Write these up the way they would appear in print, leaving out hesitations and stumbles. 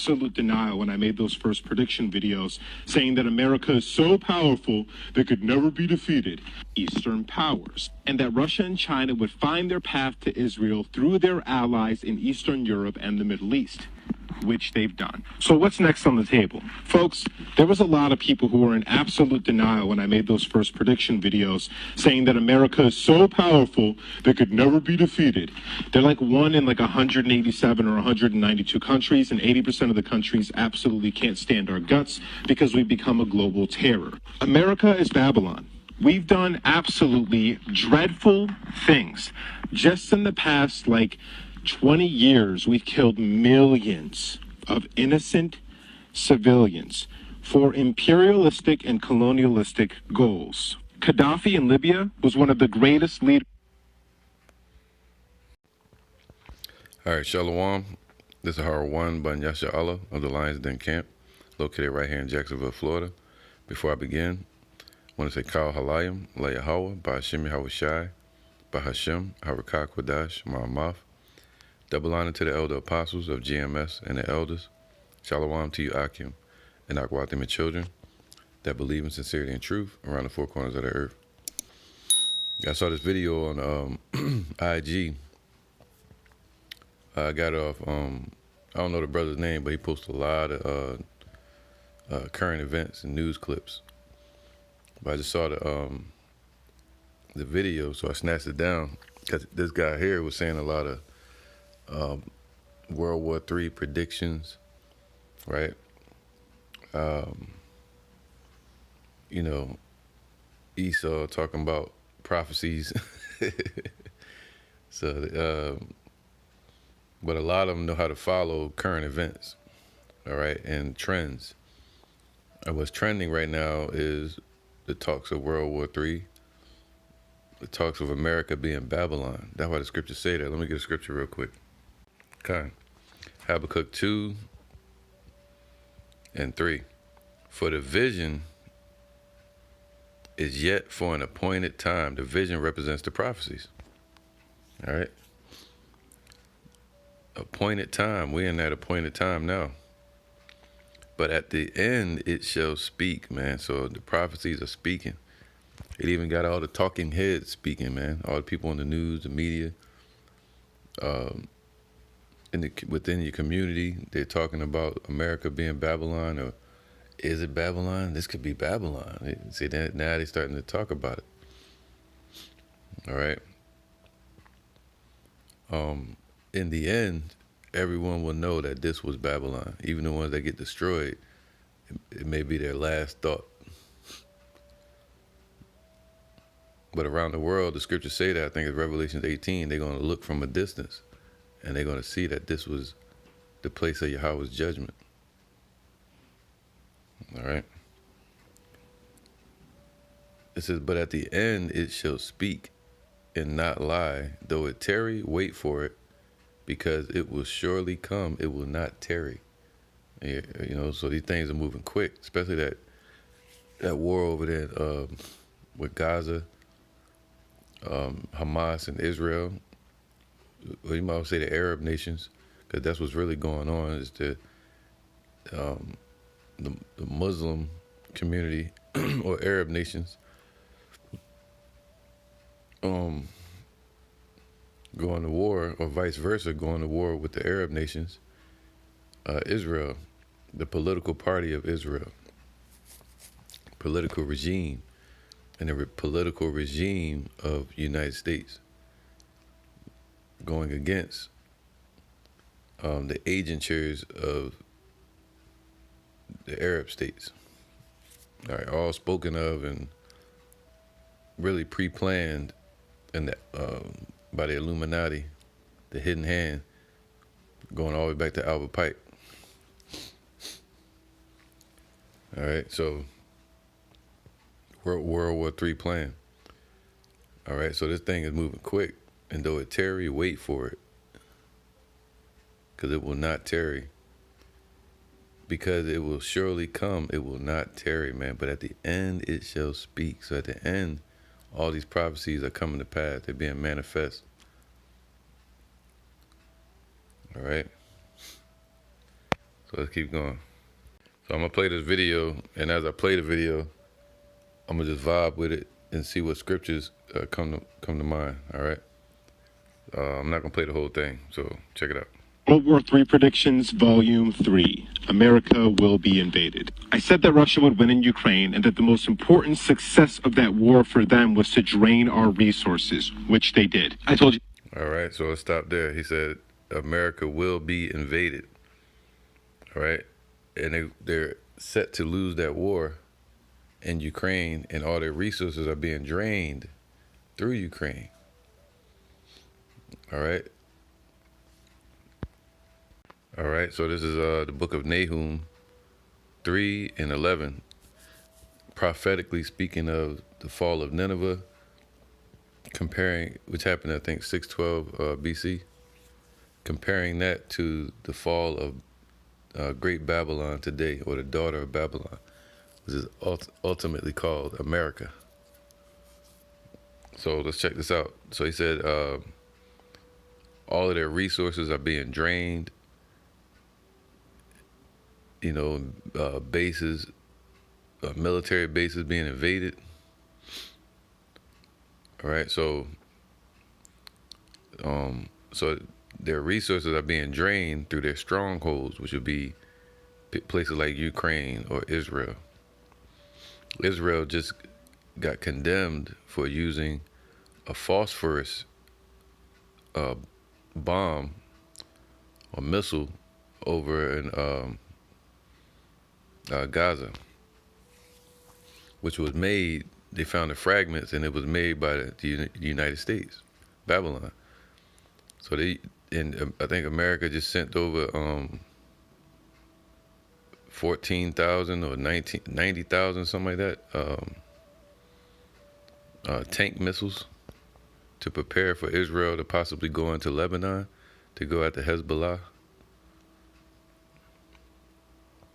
absolute denial when I made those first prediction videos, saying that America is so powerful they could never be defeated. Eastern powers, and that Russia and China would find their path to Israel through their allies in Eastern Europe and the Middle East, which they've done. So what's next on the table? Folks, there was a lot of people who were in absolute denial when I made those first prediction videos, saying that America is so powerful they could never be defeated. They're like one in like 187 or 192 countries, and 80% of the countries absolutely can't stand our guts because we've become a global terror. America is Babylon. We've done absolutely dreadful things. Just in the past, 20 years, we've killed millions of innocent civilians for imperialistic and colonialistic goals. Gaddafi in Libya was one of the greatest leaders. All right, Shalom. This is Har1 Ban Yasha Allah of the Lions Den Camp, located right here in Jacksonville, Florida. Before I begin, I want to say Kal Halayim, La Yahweh, Ba'ashim Yahushai, Bahashem, Harakah Kodash, Ma'amaf. Double honor to the elder apostles of GMS and the elders. Shalom to you, Akim, and Akwatim and children that believe in sincerity and truth around the four corners of the earth. I saw this video on IG. I got it off, I don't know the brother's name, but he posted a lot of current events and news clips. But I just saw the video, so I snatched it down. Because this guy here was saying a lot of World War III predictions, right? You know, Esau talking about prophecies. So, but a lot of them know how to follow current events, all right, and trends. And what's trending right now is the talks of World War III, the talks of America being Babylon. That's why the scriptures say that. Let me get a scripture real quick. Okay. Habakkuk 2 and 3. For the vision is yet for an appointed time. The vision represents the prophecies. All right. Appointed time. We're in that appointed time now. But at the end, it shall speak, man. So the prophecies are speaking. It even got all the talking heads speaking, man. All the people in the news, the media, within your community, they're talking about America being Babylon, or is it Babylon? This could be Babylon. See that now they're starting to talk about it. All right. In the end, everyone will know that this was Babylon. Even the ones that get destroyed, it may be their last thought. But around the world, the scriptures say that, I think it's Revelation 18, they're going to look from a distance and they're going to see that this was the place of Yahweh's judgment. All right. It says, but at the end it shall speak and not lie. Though it tarry, wait for it, because it will surely come. It will not tarry. You know, so these things are moving quick, especially that war over there with Gaza, Hamas and Israel. Well, you might say the Arab nations, because that's what's really going on, is the Muslim community or Arab nations going to war, or vice versa, going to war with the Arab nations. Israel, the political party of Israel, political regime, and the political regime of United States going against the agentures of the Arab states. All right, all spoken of and really pre-planned and by the Illuminati, the hidden hand, going all the way back to Albert Pike. All right, so World War III plan. All right, so this thing is moving quick, and though it tarry, wait for it, because it will not tarry. Because it will surely come, it will not tarry, man. But at the end, it shall speak. So at the end, all these prophecies are coming to pass. They're being manifest. All right. So let's keep going. So I'm gonna play this video, and as I play the video, I'm gonna just vibe with it and see what scriptures come to mind. All right. I'm not gonna play the whole thing, so check it out. World War III Predictions, Volume 3. America will be invaded. I said that Russia would win in Ukraine and that the most important success of that war for them was to drain our resources, which they did. I told you. All right, so let's stop there. He said America will be invaded. All right, and they're set to lose that war in Ukraine, and all their resources are being drained through Ukraine. All right. All right, so this is the book of Nahum 3 and 11, prophetically speaking of the fall of Nineveh, comparing, which happened, I think, 612 BC, comparing that to the fall of Great Babylon today, or the daughter of Babylon, which is ultimately called America. So let's check this out. So he said all of their resources are being drained, bases, military bases being invaded. All right, so their resources are being drained through their strongholds, which would be places like Ukraine or Israel. Israel just got condemned for using a phosphorus bomb or missile over in Gaza, which was made. They found the fragments, and it was made by the United States, Babylon. So I think America just sent over 14,000 or 90,000, something like that, tank missiles to prepare for Israel to possibly go into Lebanon to go after Hezbollah.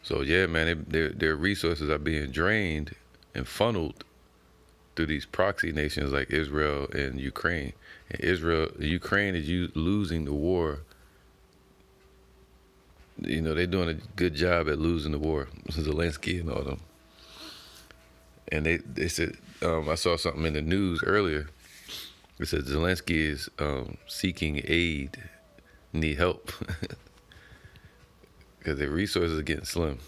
So yeah, man, their resources are being drained and funneled through these proxy nations like Israel and Ukraine. And Ukraine is losing the war. They're doing a good job at losing the war. Zelensky and all them. And they said, I saw something in the news earlier. It said Zelensky is seeking aid, need help, because their resources are getting slim.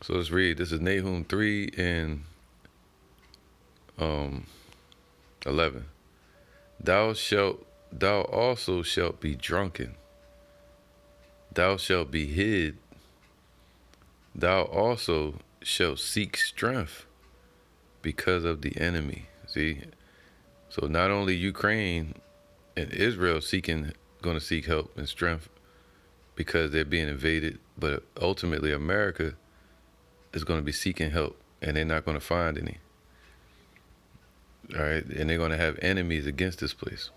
So let's read. This is Nahum 3 and 11. Thou also shalt be drunken. Thou shalt be hid. Thou also shalt seek strength because of the enemy. See? So not only Ukraine and Israel going to seek help and strength because they're being invaded, but ultimately America is going to be seeking help, and they're not going to find any. All right, and they're going to have enemies against this place.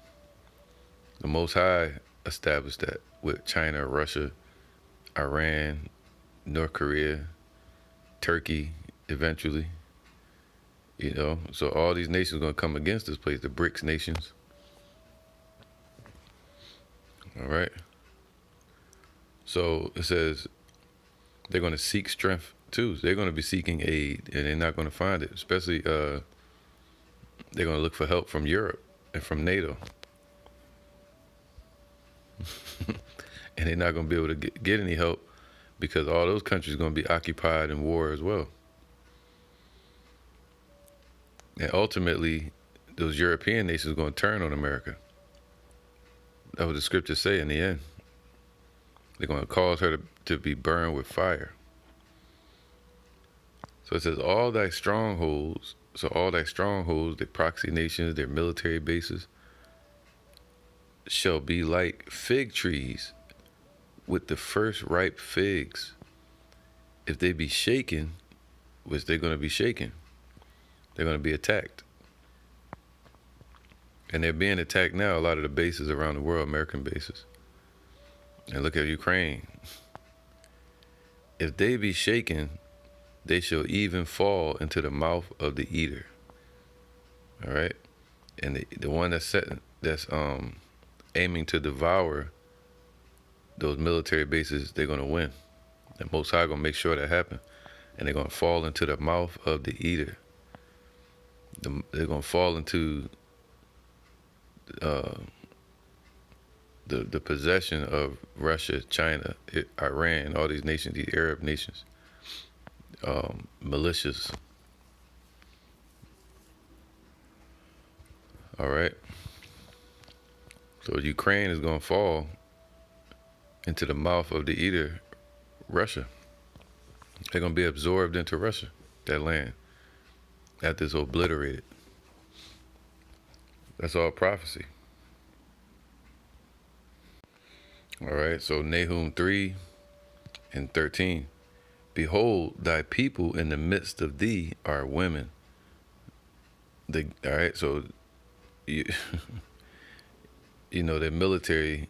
The Most High established that with China, Russia, Iran, North Korea, Turkey, eventually. So all these nations are going to come against this place, the BRICS nations. All right. So it says they're going to seek strength too. They're going to be seeking aid, and they're not going to find it. Especially, they're going to look for help from Europe and from NATO. And they're not going to be able to get any help because all those countries are going to be occupied in war as well. And ultimately, those European nations are going to turn on America. That's what the scriptures say in the end. They're going to cause her to be burned with fire. So it says, all thy strongholds, their proxy nations, their military bases, shall be like fig trees with the first ripe figs. If they be shaken, which they're going to be shaken, they're going to be attacked. And they're being attacked now, a lot of the bases around the world, American bases. And look at Ukraine. If they be shaken, they shall even fall into the mouth of the eater. All right? And the one that's aiming to devour those military bases, they're going to win. And Most High going to make sure that happen. And they're going to fall into the mouth of the eater. They're going to fall into the possession of Russia, China, Iran, all these nations, these Arab nations, militias. All right. So Ukraine is going to fall into the mouth of the eater, Russia. They're going to be absorbed into Russia, that land, after it's obliterated. That's all prophecy. All right, so Nahum 3:13. Behold, thy people in the midst of thee are women. All right, so you, you know, the military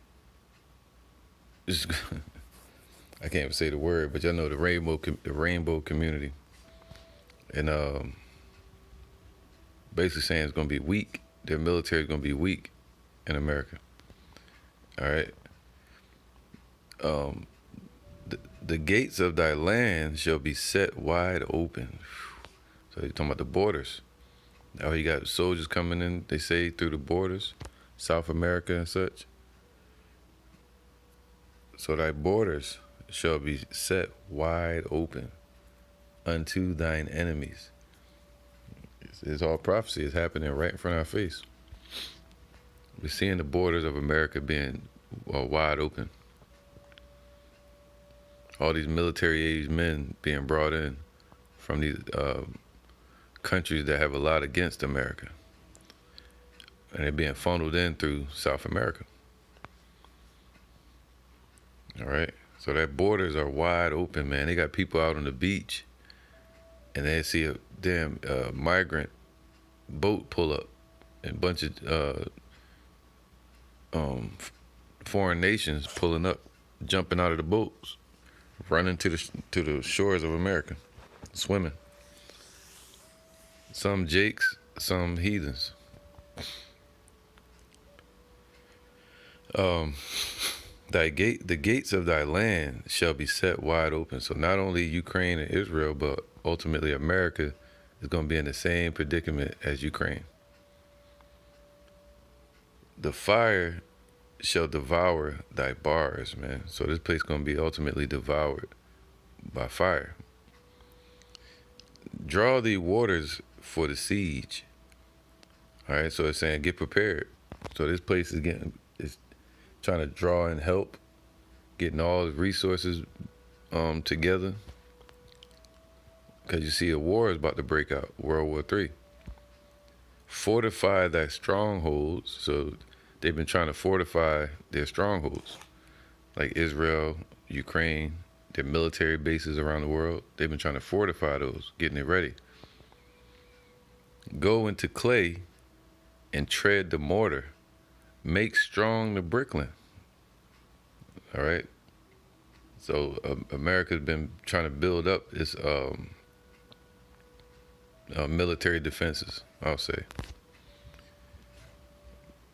is, I can't even say the word, but y'all know the rainbow community. And basically saying it's going to be weak. Their military is going to be weak in America. All right. The gates of thy land shall be set wide open. So you're talking about the borders. Now you got soldiers coming in, they say, through the borders, South America and such. So thy borders shall be set wide open unto thine enemies. It's all prophecy. It's happening right in front of our face. We're seeing the borders of America being wide open. All these military-aged men being brought in from these countries that have a lot against America. And they're being funneled in through South America. All right? So their borders are wide open, man. They got people out on the beach, and they see a damn migrant boat pull up, and a bunch of foreign nations pulling up, jumping out of the boats, running to the shores of America, swimming. Some jakes, some heathens. The gates of thy land shall be set wide open. So not only Ukraine and Israel, but ultimately America is going to be in the same predicament as Ukraine. The fire shall devour thy bars, man. So this place is going to be ultimately devoured by fire. Draw thee waters for the siege. All right, so it's saying get prepared. So this place is trying to draw and help, getting all the resources together. Because you see a war is about to break out, World War III. Fortify thy strongholds. So they've been trying to fortify their strongholds, like Israel, Ukraine, their military bases around the world. They've been trying to fortify those, getting it ready. Go into clay and tread the mortar. Make strong the brickland. All right. So America's been trying to build up its military defenses, I'll say.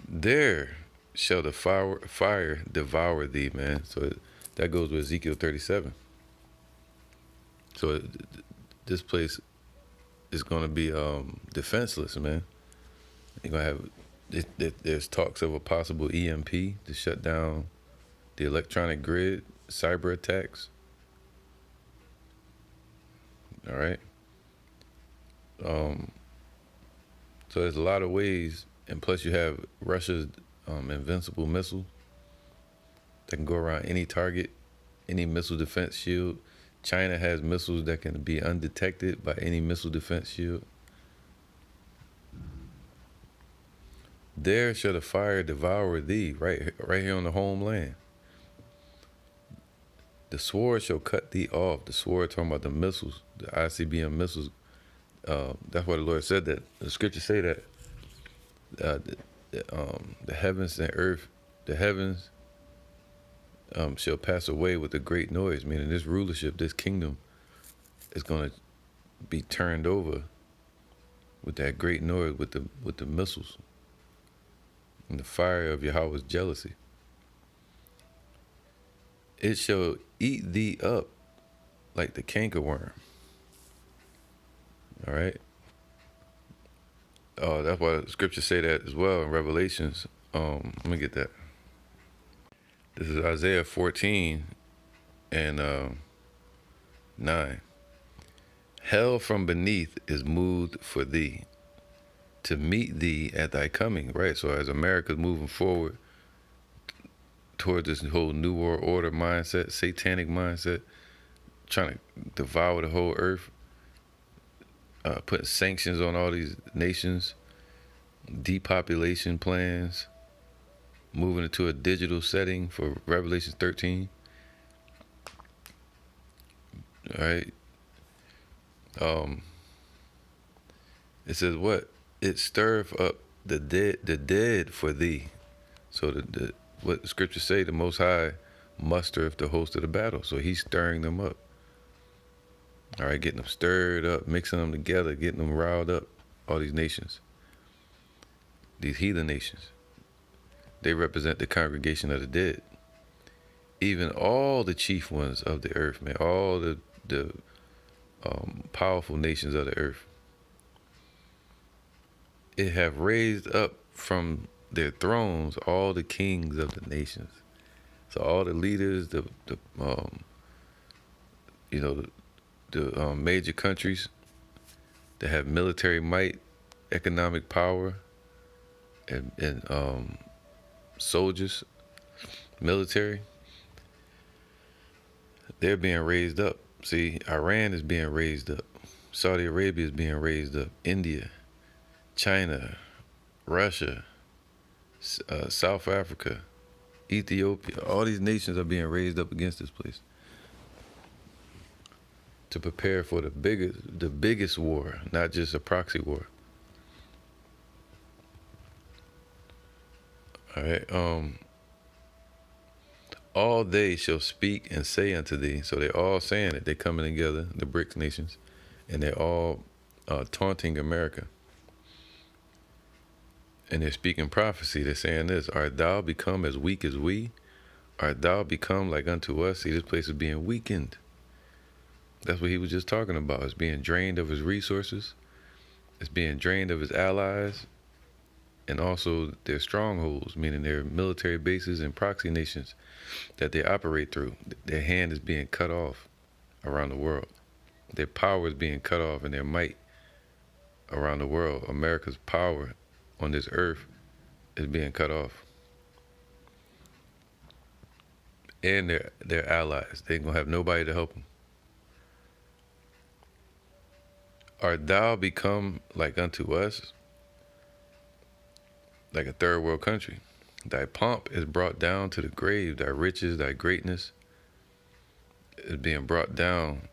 There shall the fire devour thee, man. So that goes with Ezekiel 37. So this place is going to be defenseless, man. You're going to have, there's talks of a possible EMP to shut down the electronic grid, cyber attacks. All right. So there's a lot of ways, and plus you have Russia's invincible missile that can go around any target, any missile defense shield. China has missiles that can be undetected by any missile defense shield. There shall the fire devour thee, right here on the homeland. The sword shall cut thee off. The sword talking about the missiles, the ICBM missiles. That's why the Lord said that. The scriptures say that the heavens and earth, the heavens shall pass away with a great noise. Meaning this rulership, this kingdom, is going to be turned over with that great noise, with the missiles and the fire of Yahweh's jealousy. it shall eat thee up like the cankerworm. All right. Oh, that's why the scriptures say that as well in Revelations. Let me get that. This is Isaiah 14 and 9. Hell from beneath is moved for thee, to meet thee at thy coming. Right. So as America's moving forward towards this whole New World Order mindset, satanic mindset, trying to devour the whole earth, putting sanctions on all these nations, depopulation plans, moving into a digital setting for Revelation 13. All right. It says what? It stirreth up the dead for thee. So what the scriptures say, the Most High mustereth the host of the battle. So he's stirring them up. All right, getting them stirred up, mixing them together, getting them riled up. All these nations, these heathen nations, they represent the congregation of the dead. Even all the chief ones of the earth, man, all the powerful nations of the earth, it have raised up from their thrones all the kings of the nations. So all the leaders, the major countries that have military might, economic power, and soldiers, military, they're being raised up. See, Iran is being raised up. Saudi Arabia is being raised up. India, China, Russia, South Africa, Ethiopia, all these nations are being raised up against this place to prepare for the biggest war, not just a proxy war. All right. All they shall speak and say unto thee. So they're all saying it. They're coming together, the BRICS nations, and they're all taunting America. And they're speaking prophecy. They're saying this: art thou become as weak as we? Art thou become like unto us? See, this place is being weakened. That's what he was just talking about. It's being drained of his resources. It's being drained of his allies. And also their strongholds, meaning their military bases and proxy nations that they operate through. Their hand is being cut off around the world. Their power is being cut off, and their might around the world. America's power on this earth is being cut off. And their allies. They ain't gonna have nobody to help them. Art thou become like unto us? Like a third world country. Thy pomp is brought down to the grave. Thy riches, thy greatness is being brought down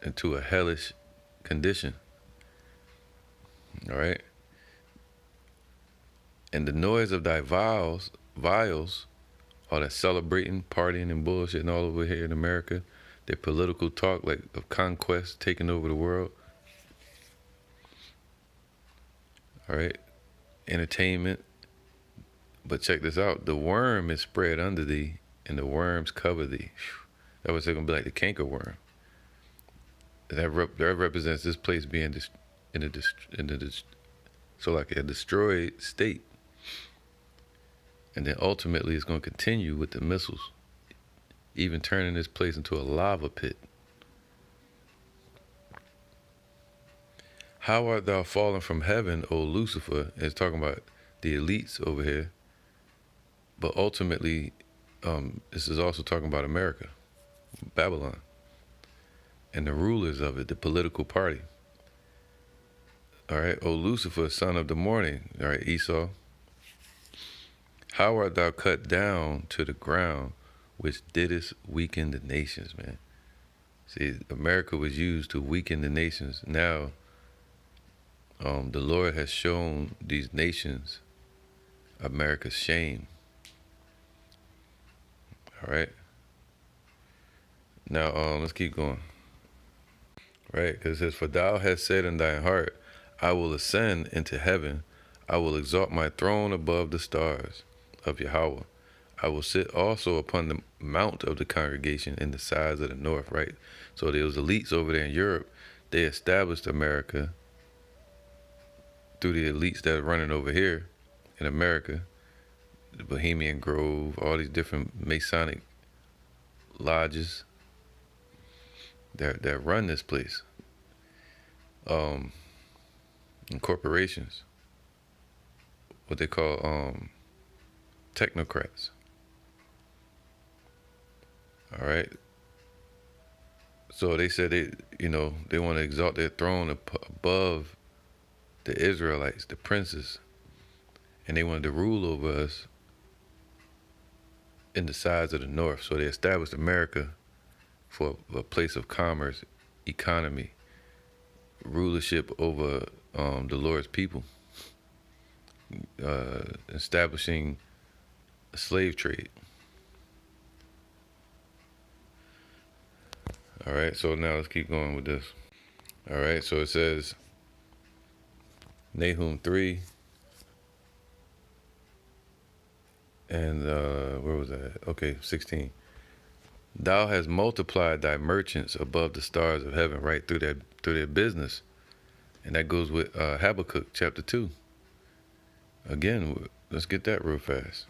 into a hellish condition. All right. And the noise of thy vials, all that celebrating, partying, and bullshitting all over here in America, their political talk like of conquest taking over the world. All right. Entertainment. But check this out. The worm is spread under thee, and the worms cover thee. That was going to be like the cankerworm. That represents this place being so like a destroyed state. And then ultimately it's going to continue with the missiles, even turning this place into a lava pit. How art thou fallen from heaven, O Lucifer? It's talking about the elites over here. But ultimately, this is also talking about America, Babylon, and the rulers of it, the political party. All right, O Lucifer, son of the morning. All right, Esau. How art thou cut down to the ground, which didst weaken the nations, man? See, America was used to weaken the nations. Now, the Lord has shown these nations America's shame. All right. Now, let's keep going. Right, because it says, for thou hast said in thine heart, I will ascend into heaven. I will exalt my throne above the stars of Yahweh. I will sit also upon the mount of the congregation in the sides of the north, right? So there was elites over there in Europe. They established America through the elites that are running over here in America, the Bohemian Grove, all these different Masonic lodges that run this place, and corporations, what they call technocrats. All right. So they said they want to exalt their throne above the Israelites, the princes, and they wanted to rule over us in the sides of the north. So they established America for a place of commerce, economy, rulership over the Lord's people, establishing a slave trade. All right, so now let's keep going with this. All right, so it says, Nahum 3, and where was that? Okay, 16. Thou hast multiplied thy merchants above the stars of heaven, right, through their business. And that goes with Habakkuk chapter 2. Again, let's get that real fast.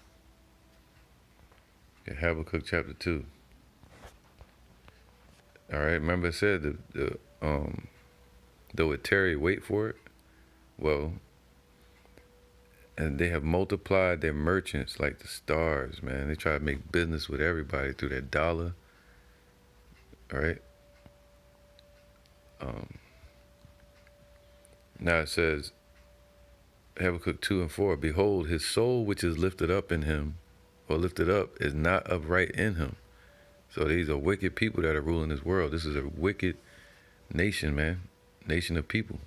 Okay, Habakkuk chapter 2. All right, remember it said though it tarry, wait for it. Well, and they have multiplied their merchants like the stars, man. They try to make business with everybody through their dollar. All right. Now it says, Habakkuk 2 and 4, behold, his soul which is lifted up in him, or lifted up, is not upright in him. So these are wicked people that are ruling this world. This is a wicked nation, man. Nation of people.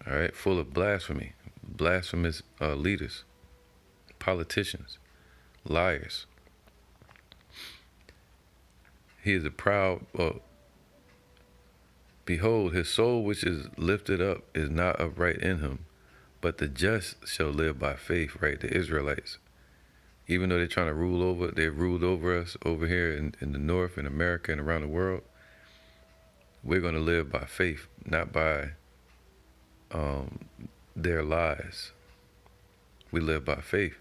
All right, full of blasphemy, blasphemous leaders, politicians, liars. He is a proud, behold, his soul which is lifted up is not upright in him, but the just shall live by faith, right? The Israelites. Even though they're trying to rule over, they've ruled over us over here in the north, in America, and around the world. We're going to live by faith, not by their lies. We live by faith.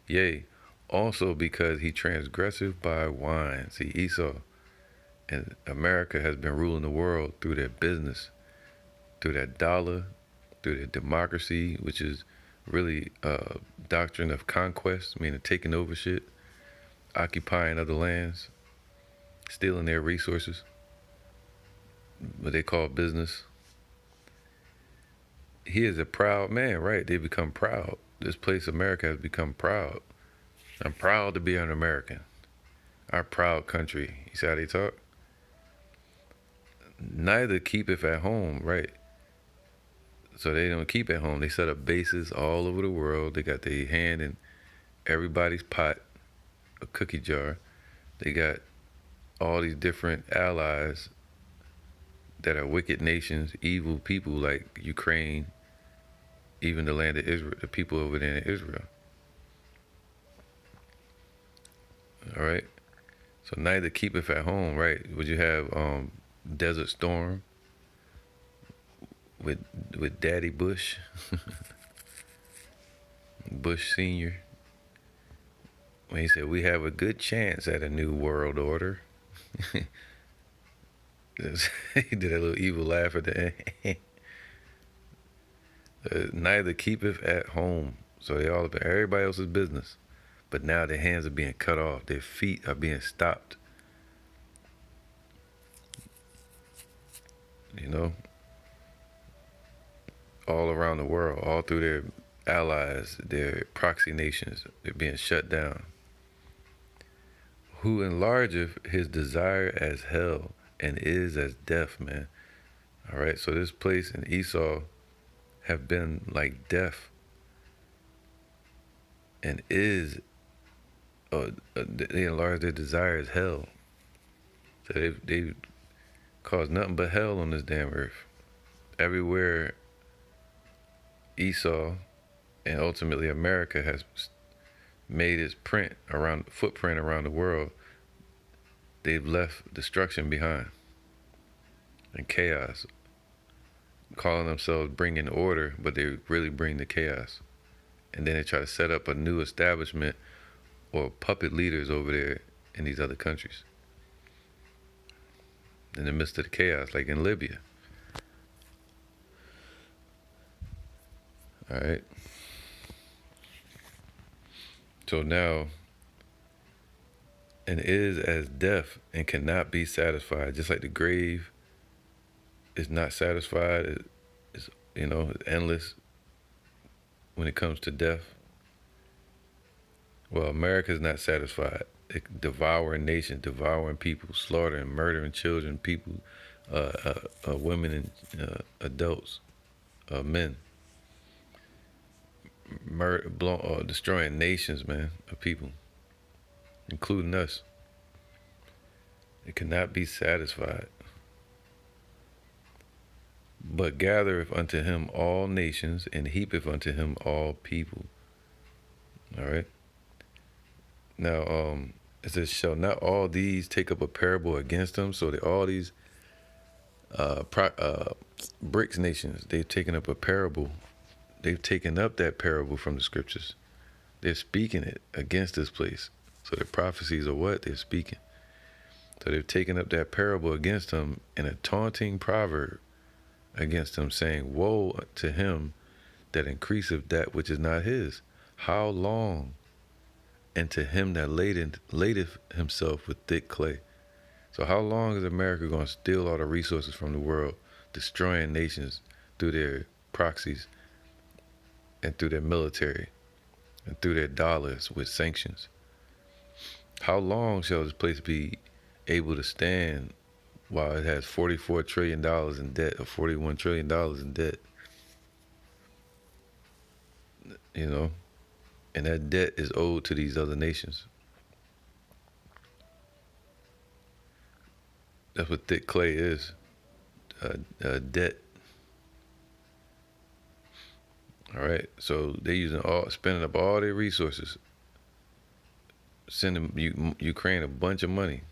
Yea, also because he transgresseth by wine. See, Esau and America has been ruling the world through their business, through that dollar, through their democracy, which is really doctrine of conquest, meaning taking over shit, occupying other lands, stealing their resources, what they call business. He is a proud man, right? They become proud. This place, America, has become proud. I'm proud to be an American. Our proud country. You see how they talk? Neither keepeth at home, right? So they don't keep at home. They set up bases all over the world. They got their hand in everybody's pot, a cookie jar. They got all these different allies that are wicked nations, evil people like Ukraine, even the land of Israel, the people over there in Israel. All right. So neither keepeth at home, right? Would you have Desert Storm with Daddy Bush, Bush Senior, when he said we have a good chance at a new world order. He did a little evil laugh at the end. Neither keepeth at home. So they all about everybody else's business. But now their hands are being cut off. Their feet are being stopped. You know? All around the world, all through their allies, their proxy nations, they're being shut down. Who enlargeth his desire as hell and is as death, man. All right, so this place in Esau have been like death and is, they enlarge their desire as hell. So they caused nothing but hell on this damn earth. Everywhere Esau and ultimately America has made its footprint around the world, they've left destruction behind and chaos, calling themselves bringing order, but they really bring the chaos. And then they try to set up a new establishment or puppet leaders over there in these other countries in the midst of the chaos, like in Libya. All right. So now, and is as death and cannot be satisfied, just like the grave is not satisfied. It's endless when it comes to death. Well, America is not satisfied. Devouring nations, devouring people, slaughtering, murdering children, people, women, and adults, men, destroying nations, man, of people, including us. It cannot be satisfied. But gathereth unto him all nations, and heapeth unto him all people. All right. Now, it says, shall not all these take up a parable against them? So all these BRICS nations, they've taken up a parable. They've taken up that parable from the scriptures. They're speaking it against this place. So the prophecies are what they're speaking. So they've taken up that parable against them in a taunting proverb against him, saying, woe to him that increaseth that which is not his. How long? And to him that ladeth himself with thick clay. So how long is America going to steal all the resources from the world, destroying nations through their proxies and through their military and through their dollars with sanctions? How long shall this place be able to stand while it has $44 trillion in debt or $41 trillion in debt? And that debt is owed to these other nations. That's what thick clay is, debt. All right, so they're spending up all their resources, sending Ukraine a bunch of money.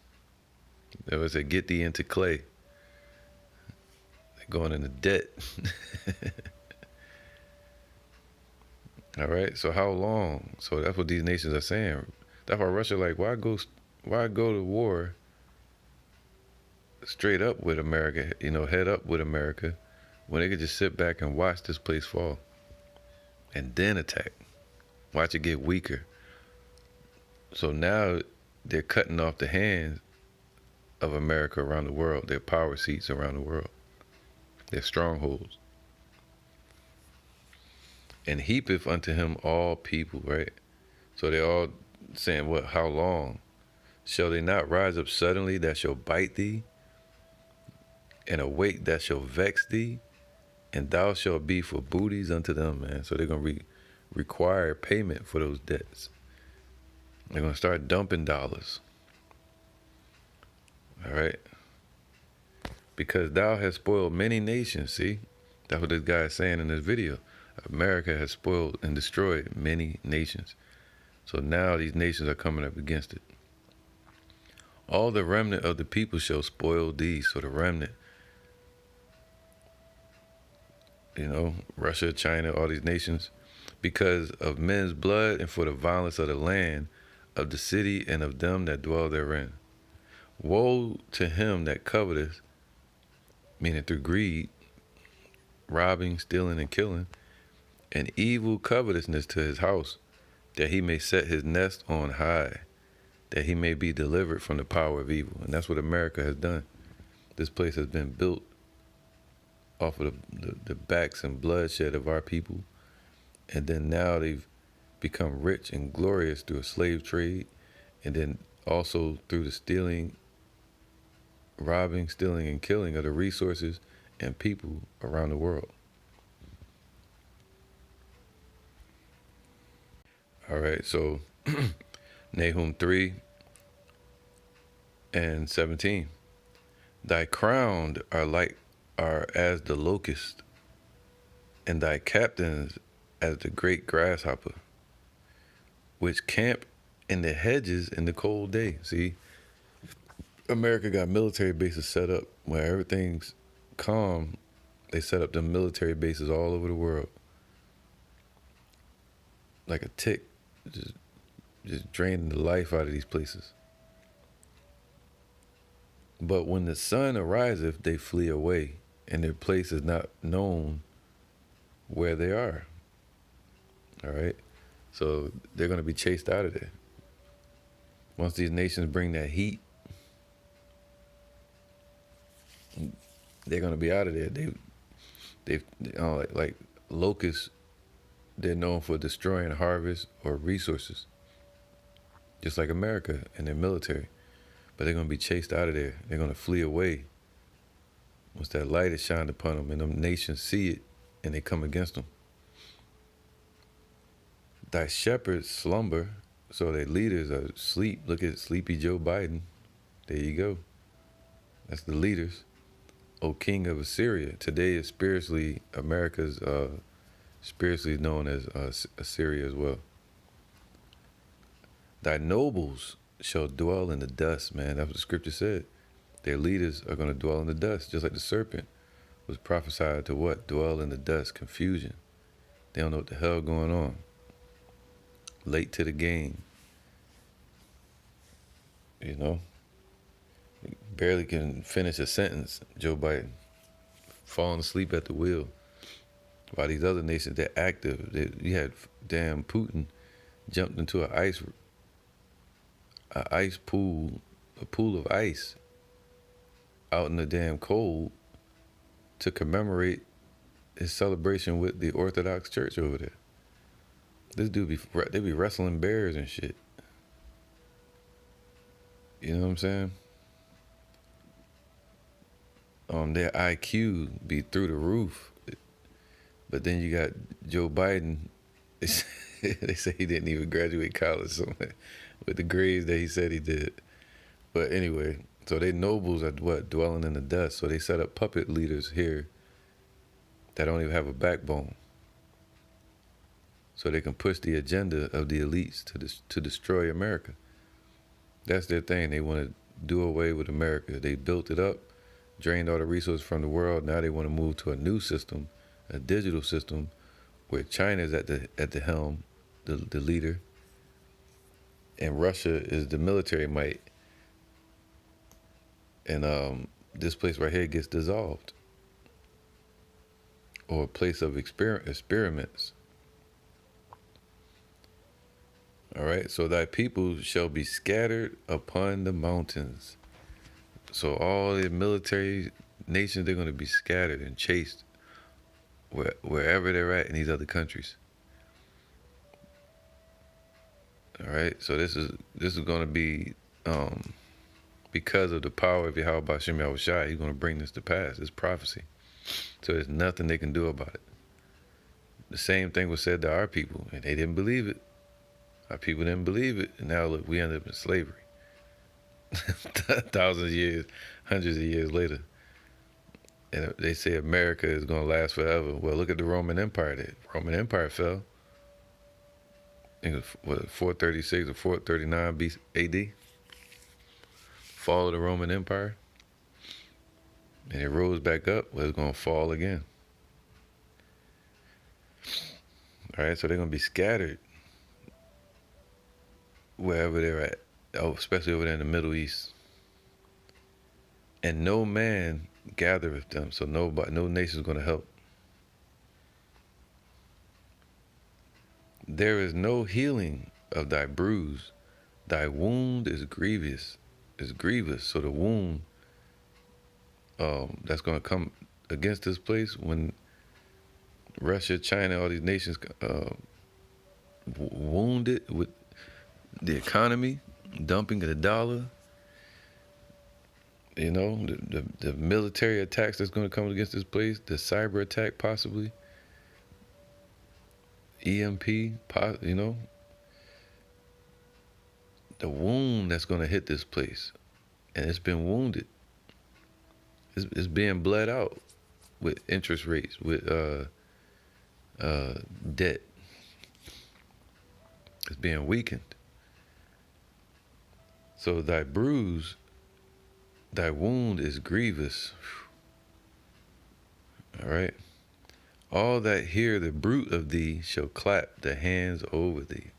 They would say, get thee into clay. They're going into debt. All right, so how long? So that's what these nations are saying. That's why Russia why go to war straight up with America, head up with America, when they could just sit back and watch this place fall and then attack. Watch it get weaker. So now they're cutting off the hands of America around the world, their power seats around the world, their strongholds. And heapeth unto him all people, right? So they're all saying, what, how long? Shall they not rise up suddenly that shall bite thee? And awake that shall vex thee? And thou shalt be for booties unto them, man. So they're going to require payment for those debts. They're going to start dumping dollars. All right? Because thou hast spoiled many nations, see? That's what this guy is saying in this video. America has spoiled and destroyed many nations. So now these nations are coming up against it. All the remnant of the people shall spoil thee. So the remnant, Russia, China, all these nations, because of men's blood and for the violence of the land, of the city and of them that dwell therein. Woe to him that coveteth, meaning through greed, robbing, stealing, and killing, and evil covetousness to his house, that he may set his nest on high, that he may be delivered from the power of evil. And that's what America has done. This place has been built off of the backs and bloodshed of our people. And then now they've become rich and glorious through a slave trade. And then also through the stealing, and killing of the resources and people around the world. All right, so Nahum 3:17. Thy crown are as the locust, and thy captains as the great grasshopper. which camp in the hedges in the cold day. See, America got military bases set up where everything's calm. They set up the military bases all over the world, like a tick, just draining the life out of these places. But when the sun ariseth, they flee away, and their place is not known where they are. All right? So they're going to be chased out of there. Once these nations bring that heat, they're going to be out of there. They like locusts, they're known for destroying harvests or resources, just like America and their military. But they're going to be chased out of there. They're going to flee away once that light is shined upon them and them nations see it and they come against them. Thy shepherds slumber, so their leaders are asleep. Look at sleepy Joe Biden. There you go. That's the leaders. O King of Assyria. Today is spiritually America's spiritually known as Assyria as well. Thy nobles shall dwell in the dust, man. That's what the scripture said. Their leaders are going to dwell in the dust, just like the serpent was prophesied to what? Dwell in the dust, confusion. They don't know what the hell going on. Late to the game. You know? Barely can finish a sentence, Joe Biden. Falling asleep at the wheel. While these other nations, they're active. You had damn Putin jumped into an ice pool, a pool of ice out in the damn cold to commemorate his celebration with the Orthodox Church over there. This dude they be wrestling bears and shit. You know what I'm saying? Their IQ be through the roof. But then you got Joe Biden. They say he didn't even graduate college somewhere with the grades that he said he did. But anyway, so they nobles are what? Dwelling in the dust. So they set up puppet leaders here that don't even have a backbone. So they can push the agenda of the elites to destroy America. That's their thing. They want to do away with America. They built it up, drained all the resources from the world. Now they want to move to a new system, a digital system, where China is at the helm, the leader, and Russia is the military might. And this place right here gets dissolved, or a place of experiments. All right, so thy people shall be scattered upon the mountains. So all the military nations, they're going to be scattered and chased wherever they're at in these other countries. All right, so this is going to be because of the power of Yahweh Bashim Yahushai, he's going to bring this to pass. It's prophecy. So there's nothing they can do about it. The same thing was said to our people, and they didn't believe it. Our people didn't believe it, and now look, we ended up in slavery. Thousands of years, hundreds of years later. And they say America is going to last forever. Well, look at the Roman Empire. The Roman Empire fell. I think it was, 436 or 439 AD? Fall of the Roman Empire. And it rose back up. Well, it's going to fall again. All right, so they're going to be scattered wherever they're at, especially over there in the Middle East. And no man gathereth them, so no nation is going to help. There is no healing of thy bruise. Thy wound is grievous. So the wound that's going to come against this place when Russia, China, all these nations wounded with the economy, dumping of the dollar, you know, the military attacks that's going to come against this place, the cyber attack possibly, EMP, you know, the wound that's going to hit this place, and it's been wounded. It's being bled out with interest rates, with debt. It's being weakened. So thy bruise, thy wound is grievous. All right. All that hear the bruit of thee shall clap their hands over thee.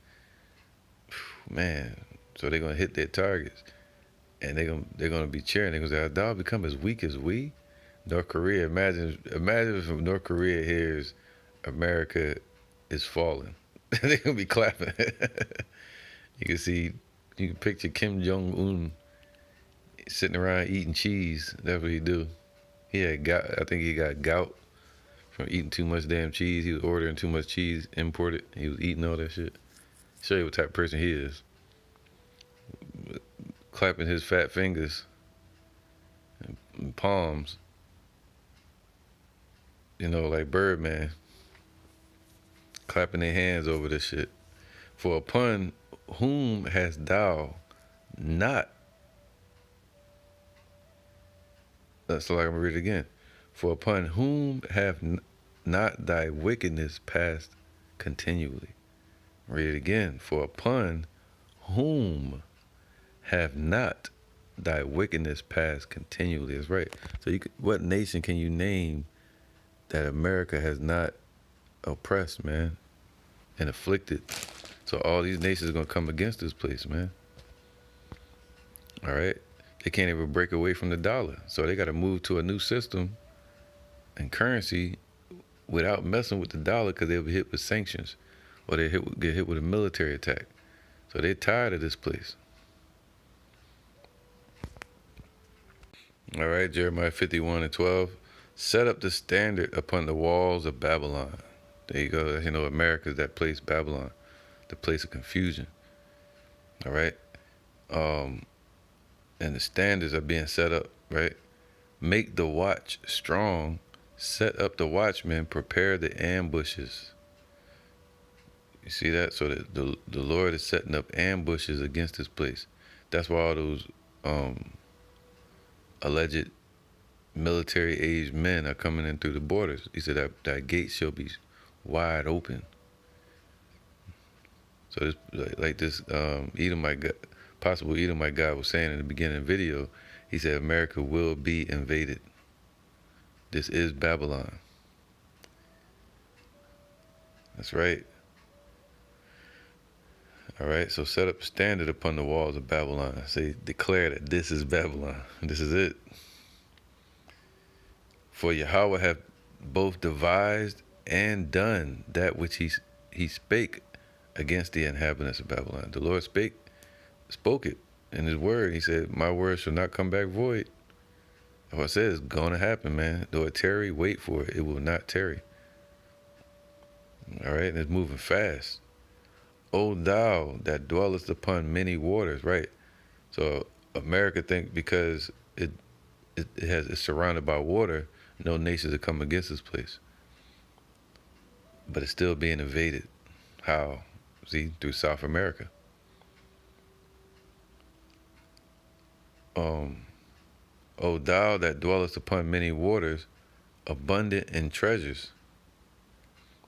Man, so they're gonna hit their targets, and they're gonna be cheering. They're gonna say, "Thou become as weak as we." North Korea. Imagine if North Korea hears America is falling. They're gonna be clapping. You can see, you can picture Kim Jong Un sitting around eating cheese. That's what he do. He had gout. I think he got gout from eating too much damn cheese. He was ordering too much cheese imported. He was eating all that shit. Show you what type of person he is. Clapping his fat fingers and palms, like Birdman, clapping their hands over this shit. For upon whom hast thou not, so like I'm gonna read it again. For upon whom have not thy wickedness passed continually. Read it again. For upon whom have not thy wickedness passed continually. That's right. So what nation can you name that America has not oppressed, man, and afflicted? So all these nations are gonna come against this place, man. All right. They can't even break away from the dollar. So they gotta move to a new system and currency without messing with the dollar, because they'll be hit with sanctions, or they get hit with a military attack. So they're tired of this place. All right, Jeremiah 51:12. Set up the standard upon the walls of Babylon. There you go. America's that place, Babylon, the place of confusion. All right. And the standards are being set up, right? Make the watch strong. Set up the watchmen. Prepare the ambushes. You see that? So that the Lord is setting up ambushes against this place. That's why all those alleged military-aged men are coming in through the borders. He said that gate shall be wide open. So this Edomite guy, possible Edomite guy, was saying in the beginning of the video, he said America will be invaded. This is Babylon. That's right. All right, so set up standard upon the walls of Babylon. Say, declare that this is Babylon. This is it. For Yahweh hath both devised and done that which he spake against the inhabitants of Babylon. The Lord spoke it in his word. He said, my word shall not come back void. What I said is going to happen, man. Though it tarry, wait for it. It will not tarry. All right, and it's moving fast. O thou that dwellest upon many waters, right? So America think because it's surrounded by water, no nations will come against this place. But it's still being invaded. How? See, through South America. O thou that dwellest upon many waters, abundant in treasures,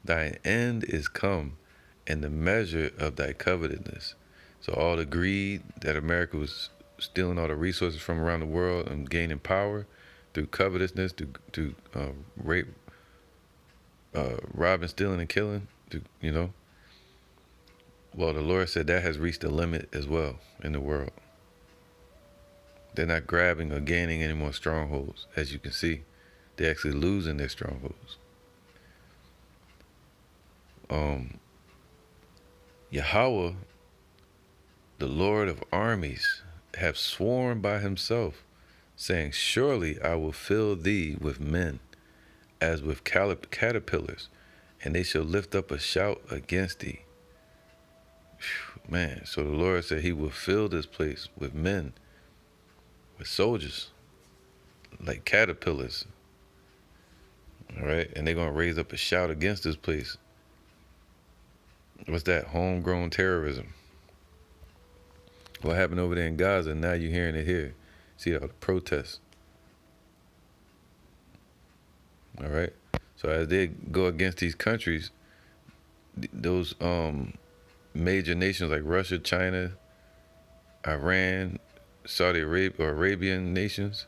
thine end is come, and the measure of thy covetousness. So all the greed that America was stealing all the resources from around the world and gaining power through covetousness, to rape, robbing, stealing, and killing, well, the Lord said that has reached a limit as well in the world. They're not grabbing or gaining any more strongholds. As you can see, they're actually losing their strongholds. Yahweh, the Lord of armies, have sworn by himself, saying, surely I will fill thee with men, as with caterpillars, and they shall lift up a shout against thee. Man, so the Lord said he will fill this place with men, with soldiers, like caterpillars. All right, and they're going to raise up a shout against this place. What's that? Homegrown terrorism. What happened over there in Gaza? Now you're hearing it here. See all the protests. All right. So as they go against these countries, those major nations like Russia, China, Iran, Saudi Arabia, or Arabian nations,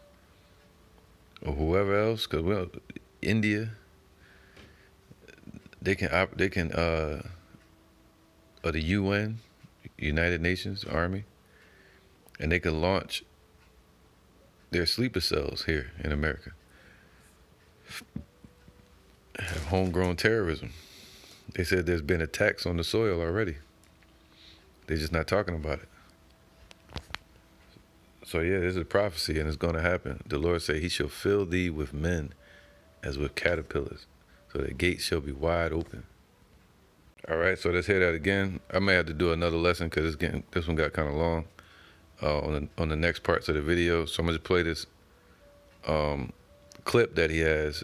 or whoever else, because India, they can or the UN, United Nations Army, and they can launch their sleeper cells here in America. Have homegrown terrorism. They said there's been attacks on the soil already. They're just not talking about it. So yeah, this is a prophecy, and it's going to happen. The Lord said, He shall fill thee with men as with caterpillars, so the gates shall be wide open. All right, so let's hear that again. I may have to do another lesson because this one got kind of long on the next parts of the video. So I'm gonna just play this clip that he has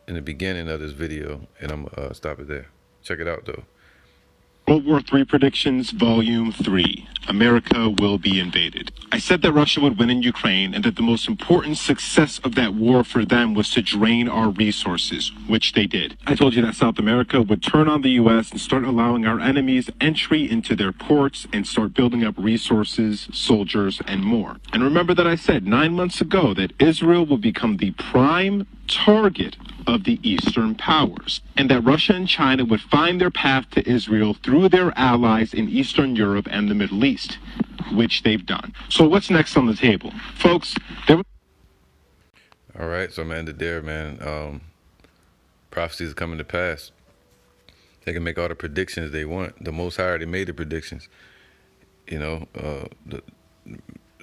in the beginning of this video, and I'm gonna stop it there. Check it out though. World War III Predictions, Volume 3. America will be invaded. I said that Russia would win in Ukraine and that the most important success of that war for them was to drain our resources, which they did. I told you that South America would turn on the U.S. and start allowing our enemies entry into their ports and start building up resources, soldiers, and more. And remember that I said 9 months ago that Israel will become the prime target of the Eastern powers, and that Russia and China would find their path to Israel through their allies in Eastern Europe and the Middle East, which they've done. So what's next on the table? Folks, All right, so I'm gonna end it there, man. Prophecies are coming to pass. They can make all the predictions they want. The Most High already made the predictions. You know, the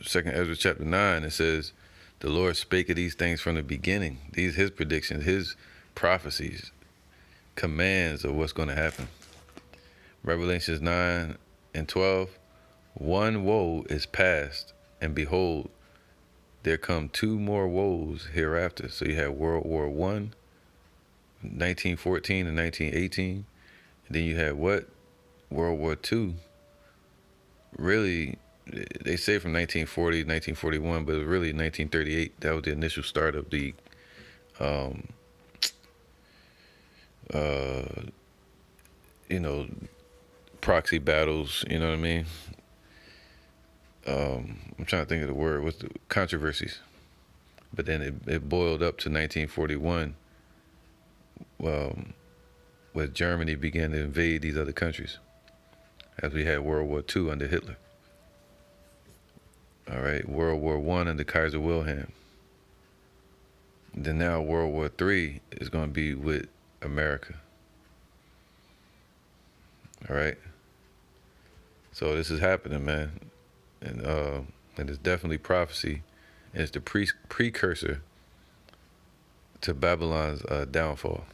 Second Ezra chapter 9, it says, the Lord spake of these things from the beginning. These His predictions, His prophecies, commands of what's going to happen. Revelations 9 and 12, one woe is past, and behold, there come two more woes hereafter. So you have World War I, 1914 and 1918. And then you have what? World War II. Really, they say from 1940 to 1941, but it was really 1938. That was the initial start of the proxy battles, you know what I mean? I'm trying to think of the word. What's the controversies? But then it boiled up to 1941, where Germany began to invade these other countries, as we had World War II under Hitler. All right, World War I under Kaiser Wilhelm. Then now World War III is going to be with America. All right. So this is happening, man, and it's definitely prophecy, and it's the precursor to Babylon's downfall.